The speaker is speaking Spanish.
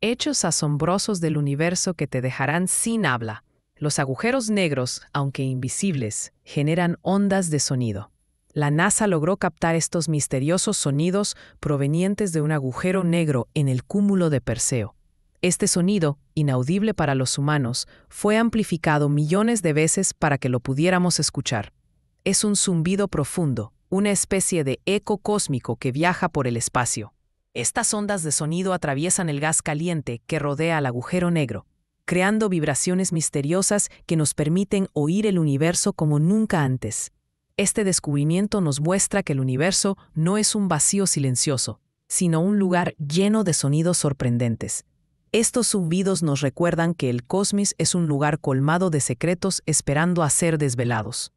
Hechos asombrosos del universo que te dejarán sin habla. Los agujeros negros, aunque invisibles, generan ondas de sonido. La NASA logró captar estos misteriosos sonidos provenientes de un agujero negro en el cúmulo de Perseo. Este sonido, inaudible para los humanos, fue amplificado millones de veces para que lo pudiéramos escuchar. Es un zumbido profundo, una especie de eco cósmico que viaja por el espacio. Estas ondas de sonido atraviesan el gas caliente que rodea al agujero negro, creando vibraciones misteriosas que nos permiten oír el universo como nunca antes. Este descubrimiento nos muestra que el universo no es un vacío silencioso, sino un lugar lleno de sonidos sorprendentes. Estos zumbidos nos recuerdan que el cosmos es un lugar colmado de secretos esperando a ser desvelados.